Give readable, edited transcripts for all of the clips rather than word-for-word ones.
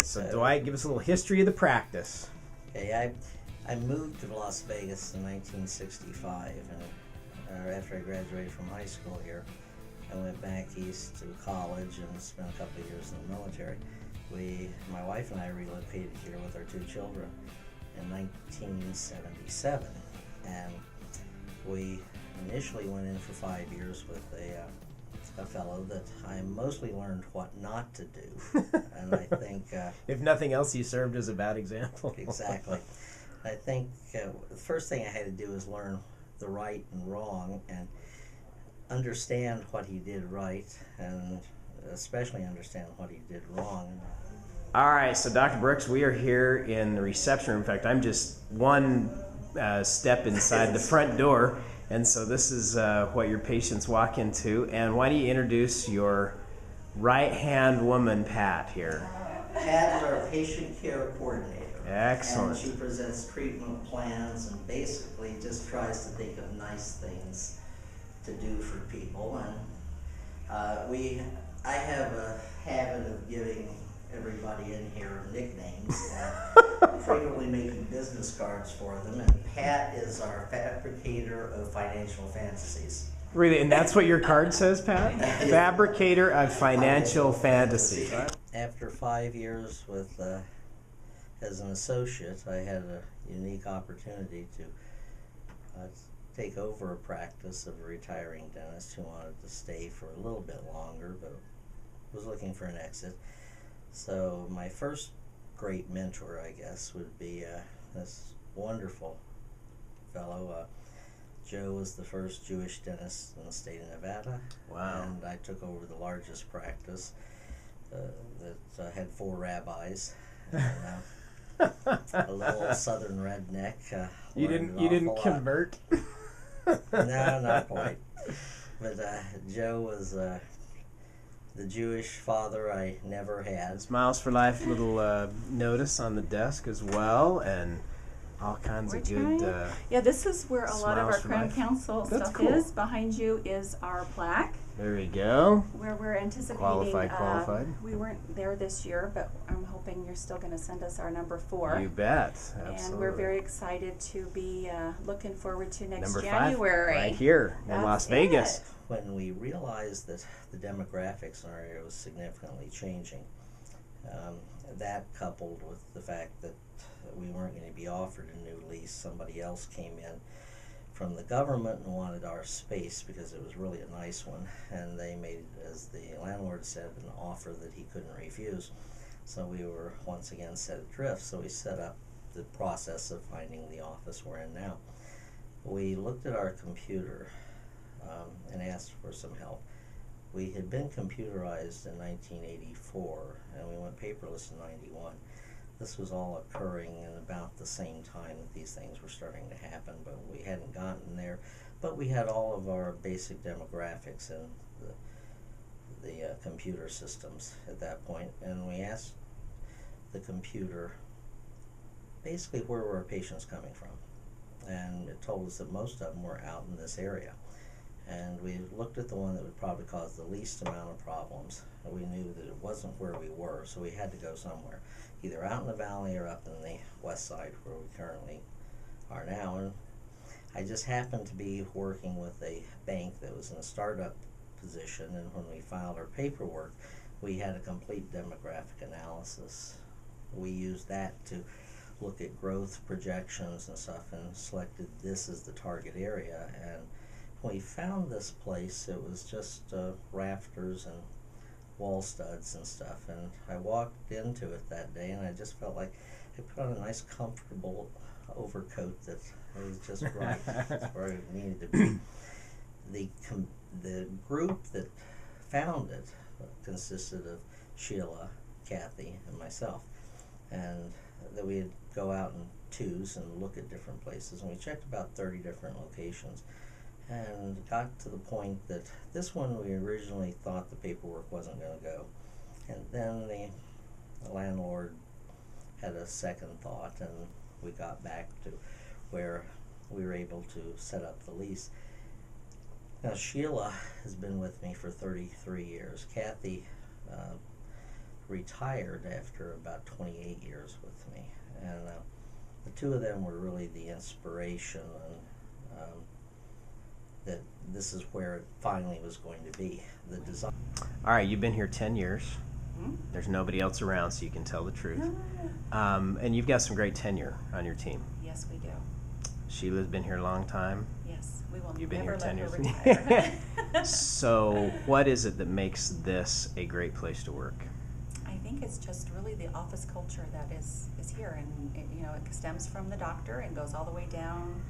right, so Dwight, give us a little history of the practice. Okay, I moved to Las Vegas in 1965, and after I graduated from high school here, I went back east to college and spent a couple of years in the military. My wife and I relocated here with our 2 children in 1977, and we initially went in for 5 years with a fellow that I mostly learned what not to do, and I think if nothing else, you served as a bad example. Exactly. I think the first thing I had to do is learn the right and wrong and understand what he did right, and especially understand what he did wrong. All right, so Dr. Brooks, we are here in the reception room. In fact, I'm just one step inside the front door, and so this is what your patients walk into. And why don't you introduce your right-hand woman, Pat, here? Pat is our patient care coordinator. Excellent. And she presents treatment plans and basically just tries to think of nice things to do for people. And I have a habit of giving everybody in here nicknames and frequently making business cards for them. And Pat is our fabricator of financial fantasies. Really, and that's what your card says, Pat? Fabricator of financial fantasies. After 5 years with as an associate, I had a unique opportunity to take over a practice of a retiring dentist who wanted to stay for a little bit longer, but was looking for an exit. So my first great mentor, I guess, would be this wonderful fellow. Joe was the first Jewish dentist in the state of Nevada. Wow. And I took over the largest practice that had 4 rabbis. And, a little southern redneck. You didn't convert? No, not quite. But Joe was the Jewish father I never had. Smiles for Life little notice on the desk as well, and all kinds of good yeah, this is where a lot of our for Crown life. Council That's stuff cool. is. Behind you is our plaque, There we go. where we're anticipating. Qualified. We weren't there this year, but I'm hoping you're still going to send us our number 4. You bet. Absolutely. And we're very excited to be looking forward to next number 5, January. right here in That's Las Vegas. it. When we realized that the demographics in our area was significantly changing, that coupled with the fact that we weren't going to be offered a new lease, somebody else came in from the government and wanted our space because it was really a nice one, and they made, as the landlord said, an offer that he couldn't refuse. So we were once again set adrift, so we set up the process of finding the office we're in now. We looked at our computer and asked for some help. We had been computerized in 1984, and we went paperless in 91. This was all occurring in about the same time that these things were starting to happen, but we hadn't gotten there. But we had all of our basic demographics in the computer systems at that point, and we asked the computer basically where were our patients coming from, and it told us that most of them were out in this area. And we looked at the one that would probably cause the least amount of problems. We knew that it wasn't where we were, so we had to go somewhere, either out in the valley or up in the west side where we currently are now. And I just happened to be working with a bank that was in a startup position, and when we filed our paperwork, we had a complete demographic analysis. We used that to look at growth projections and stuff and selected this as the target area. And when we found this place, it was just rafters and wall studs and stuff, and I walked into it that day and I just felt like I put on a nice comfortable overcoat that was just right. That's where I needed to be. The group that found it consisted of Sheila, Kathy, and myself, and that we'd go out in twos and look at different places, and we checked about 30 different locations and got to the point that this one we originally thought the paperwork wasn't going to go, and then the landlord had a second thought, and we got back to where we were able to set up the lease. Now Sheila has been with me for 33 years. Kathy retired after about 28 years with me, and the two of them were really the inspiration, and that this is where it finally was going to be, the design. All right, you've been here 10 years. Hmm? There's nobody else around, so you can tell the truth. No. And you've got some great tenure on your team. Yes, we do. Sheila's been here a long time. Yes, we will You've been never here 10 let her years. retire. So what is it that makes this a great place to work? I think it's just really the office culture that is here, and it stems from the doctor and goes all the way down,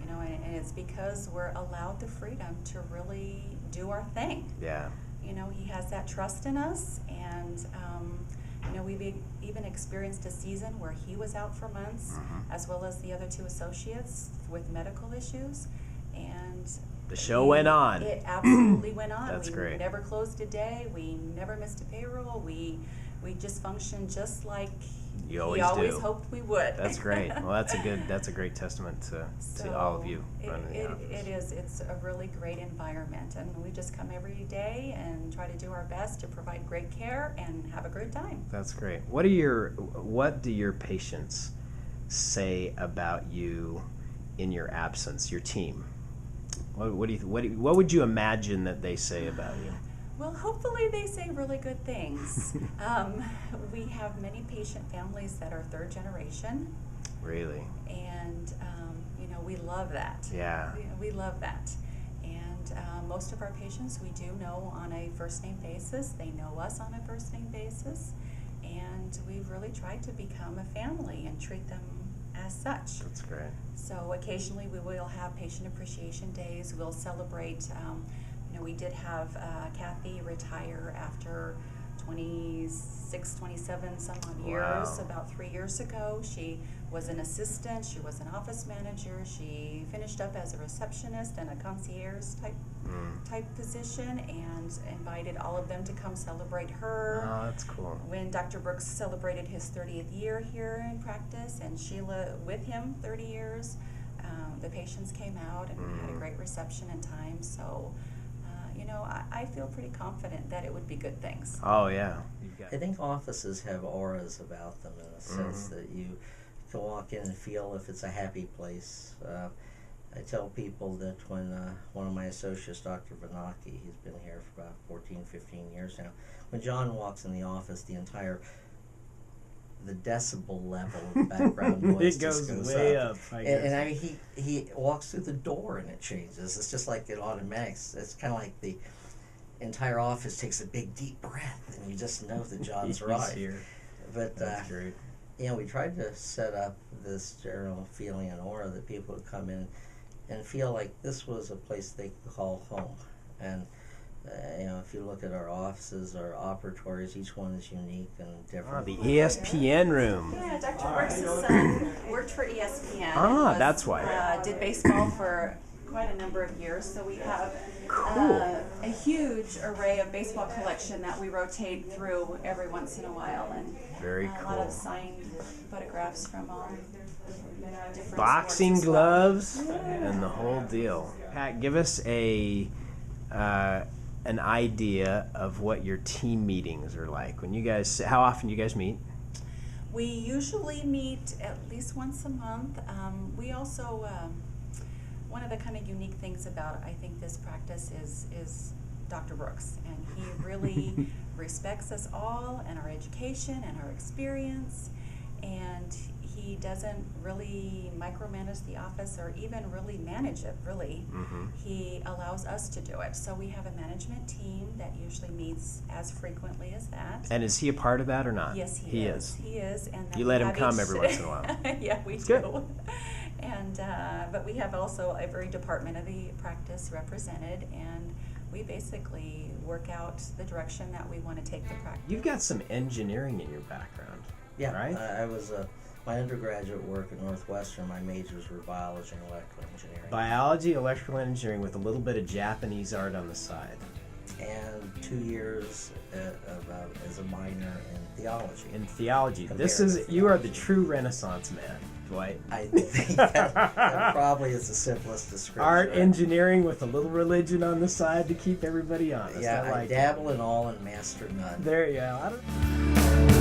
and it's because we're allowed the freedom to really do our thing. Yeah. He has that trust in us, and we've even experienced a season where he was out for months, as well as the other two associates with medical issues, and The show went on. It absolutely went on. That's we great. never closed a day. We never missed a payroll. We just functioned just like You always he always do. hoped we would. That's great. Well, that's a great testament to all of you running the office. It is. It's a really great environment, and we just come every day and try to do our best to provide great care and have a great time. That's great. What do your patients say about you in your absence? Your team. What would you imagine that they say about you? Well, hopefully they say really good things. We have many patient families that are third generation, Really? and we love that. Yeah. We love that. And most of our patients we do know on a first name basis. They know us on a first name basis, and we've really tried to become a family and treat them as such. That's great. So occasionally we will have patient appreciation days. We'll celebrate. We did have Kathy retire after 26, 27 some odd years, Wow. about 3 years ago. She was an assistant, she was an office manager, she finished up as a receptionist and a concierge type position, and invited all of them to come celebrate her. Oh, that's cool. When Dr. Brooks celebrated his 30th year here in practice, and Sheila with him 30 years, the patients came out and we had a great reception and time. So, I feel pretty confident that it would be good things. Oh yeah. I think offices have auras about them in the sense that you can walk in and feel if it's a happy place. I tell people that when one of my associates, Dr. Banaki, he's been here for about 14, 15 years now, when John walks in the office, the decibel level of the background noise It just goes goes way up. up, I guess. And I mean, he walks through the door and it changes. It's just like it automatics. It's kind of like the entire office takes a big deep breath, and you just know that John's He's right. here. But That's great. we tried to set up this general feeling and aura that people would come in and feel like this was a place they could call home. And if you look at our offices, our operatories, each one is unique and different. The ESPN room. Yeah, Dr. Brooks' son worked for ESPN. Ah, and that's why. Did baseball for quite a number of years, so we have a huge array of baseball collection that we rotate through every once in a while, and Very a lot cool. of signed photographs from all different Boxing sports as well. gloves and the whole deal. Pat, give us an idea of what your team meetings are like. How often do you guys meet? We usually meet at least once a month. We also, one of the kind of unique things about, I think, this practice is Dr. Brooks, and he really respects us all and our education and our experience, and he doesn't really micromanage the office or even really manage it, really. He allows us to do it. So we have a management team that usually meets as frequently as that. And is he a part of that or not? Yes, he is. He is. And then You we let him have come each- every once in a while. Yeah, we do. good. And but we have also every department of the practice represented, and we basically work out the direction that we want to take the practice. You've got some engineering in your background. Yeah, Right? I was my undergraduate work at Northwestern. My majors were biology and electrical engineering. Biology, electrical engineering with a little bit of Japanese art on the side. and 2 years as a minor in theology. In theology. This Comparative is, you are the theology. true Renaissance man, Dwyte. I think that probably is the simplest description. Art, engineering with a little religion on the side to keep everybody honest. Yeah, I like dabble in all and master none. it. There you go. I don't...